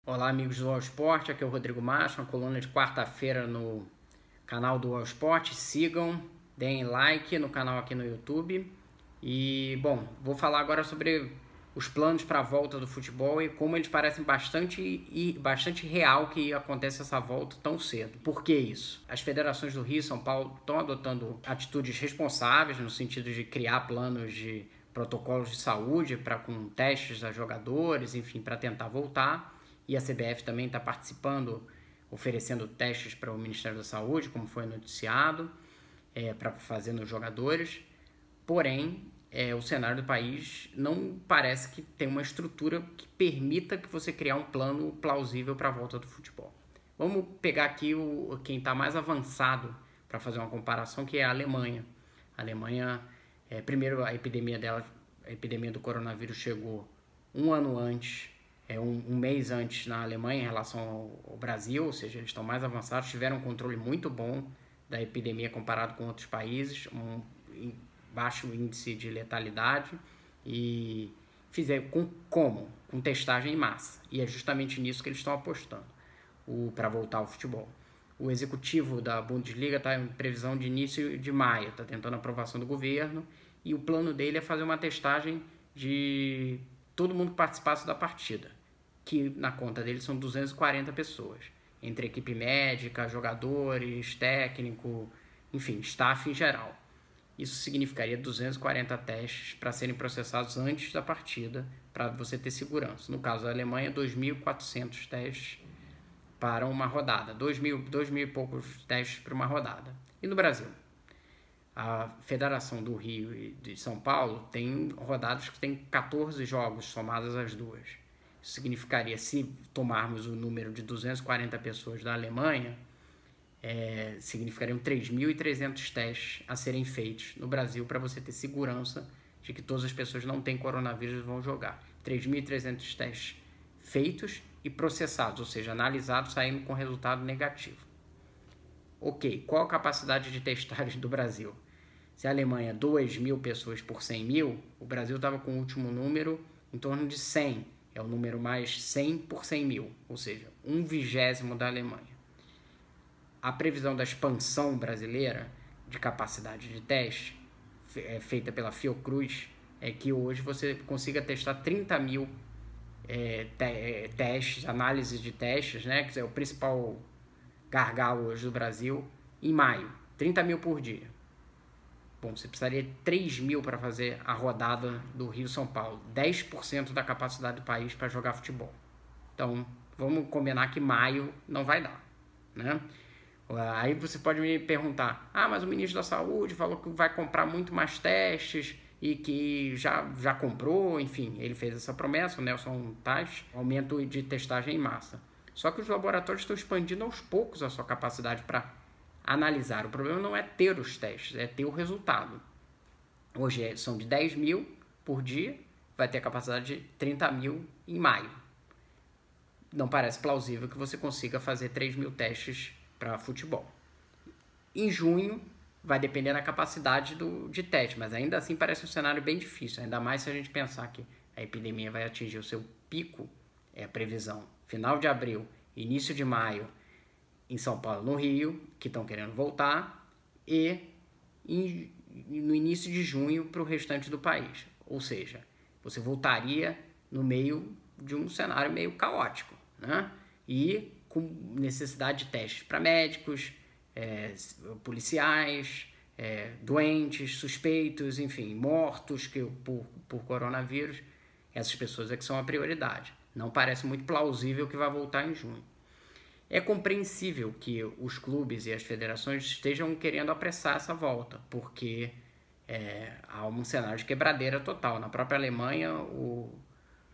Olá, amigos do All Sport, aqui é o Rodrigo Macho, uma coluna de quarta-feira no canal do All Sport. Sigam, deem like no canal aqui no YouTube. E, bom, vou falar agora sobre os planos para a volta do futebol e como eles parecem bastante real que acontece essa volta tão cedo. Por que isso? As federações do Rio e São Paulo estão adotando atitudes responsáveis no sentido de criar planos de protocolos de saúde para com testes a jogadores, enfim, para tentar voltar. E a CBF também está participando, oferecendo testes para o Ministério da Saúde, como foi noticiado, para fazer nos jogadores. Porém, o cenário do país não parece que tem uma estrutura que permita que você criar um plano plausível para a volta do futebol. Vamos pegar aqui quem está mais avançado para fazer uma comparação, que é a Alemanha. A Alemanha, primeiro a epidemia do coronavírus chegou um ano antes, um mês antes na Alemanha em relação ao Brasil, ou seja, eles estão mais avançados, tiveram um controle muito bom da epidemia comparado com outros países, um baixo índice de letalidade e fizeram com testagem em massa. E é justamente nisso que eles estão apostando para voltar ao futebol. O executivo da Bundesliga está em previsão de início de maio, está tentando a aprovação do governo e o plano dele é fazer uma testagem de todo mundo que participasse da partida, que na conta dele são 240 pessoas, entre equipe médica, jogadores, técnico, enfim, staff em geral. Isso significaria 240 testes para serem processados antes da partida, para você ter segurança. No caso da Alemanha, 2.400 testes para uma rodada, 2.000 e poucos testes para uma rodada. E no Brasil? A Federação do Rio e de São Paulo tem rodadas que tem 14 jogos somadas as duas. Isso significaria, se tomarmos o número de 240 pessoas da Alemanha, significariam 3.300 testes a serem feitos no Brasil para você ter segurança de que todas as pessoas não têm coronavírus e vão jogar. 3.300 testes feitos e processados, ou seja, analisados, saindo com resultado negativo. Ok, qual a capacidade de testagem do Brasil? Se a Alemanha 2.000 pessoas por 100.000, o Brasil estava com o último número em torno de 100. É o número mais 100 por 100.000, ou seja, 1/20 da Alemanha. A previsão da expansão brasileira de capacidade de teste, feita pela Fiocruz, é que hoje você consiga testar 30.000 testes, análise de testes, né, que é o principal gargalo hoje do Brasil, em maio. 30.000 por dia. Bom, você precisaria de 3.000 para fazer a rodada do Rio-São Paulo. 10% da capacidade do país para jogar futebol. Então, vamos combinar que maio não vai dar, né? Aí você pode me perguntar, mas o ministro da Saúde falou que vai comprar muito mais testes e que já comprou, enfim, ele fez essa promessa, o Nelson Tais, aumento de testagem em massa. Só que os laboratórios estão expandindo aos poucos a sua capacidade para analisar. O problema não é ter os testes, é ter o resultado. Hoje são de 10.000 por dia, vai ter a capacidade de 30.000 em maio. Não parece plausível que você consiga fazer 3.000 testes para futebol. Em junho, vai depender da capacidade de teste, mas ainda assim parece um cenário bem difícil, ainda mais se a gente pensar que a epidemia vai atingir o seu pico, a previsão, final de abril, início de maio, em São Paulo, no Rio, que estão querendo voltar, e no início de junho para o restante do país. Ou seja, você voltaria no meio de um cenário meio caótico, né? E com necessidade de testes para médicos, policiais, doentes, suspeitos, enfim, mortos por coronavírus. Essas pessoas é que são a prioridade. Não parece muito plausível que vai voltar em junho. É compreensível que os clubes e as federações estejam querendo apressar essa volta, porque há um cenário de quebradeira total. Na própria Alemanha,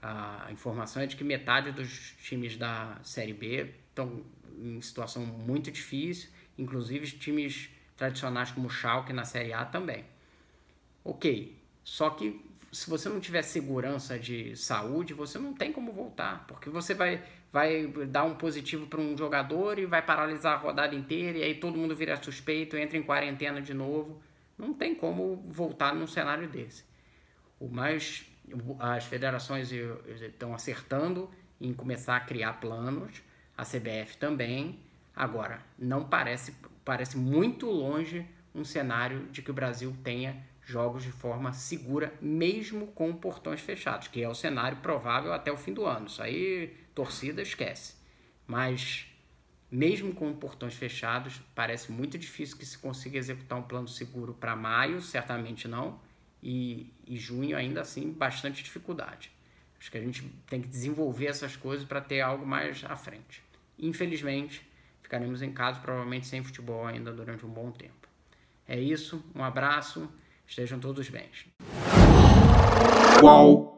a informação é de que metade dos times da Série B estão em situação muito difícil, inclusive times tradicionais como o Schalke na Série A também. Ok, só que se você não tiver segurança de saúde, você não tem como voltar, porque você vai dar um positivo para um jogador e vai paralisar a rodada inteira, e aí todo mundo vira suspeito, entra em quarentena de novo. Não tem como voltar num cenário desse. As federações estão acertando em começar a criar planos, a CBF também. Agora, não parece muito longe um cenário de que o Brasil tenha jogos de forma segura, mesmo com portões fechados, que é o cenário provável até o fim do ano. Isso aí, torcida, esquece. Mas, mesmo com portões fechados, parece muito difícil que se consiga executar um plano seguro para maio, certamente não, e junho ainda assim, bastante dificuldade. Acho que a gente tem que desenvolver essas coisas para ter algo mais à frente. Infelizmente, ficaremos em casa provavelmente sem futebol ainda durante um bom tempo. É isso, um abraço, estejam todos bem. Uau!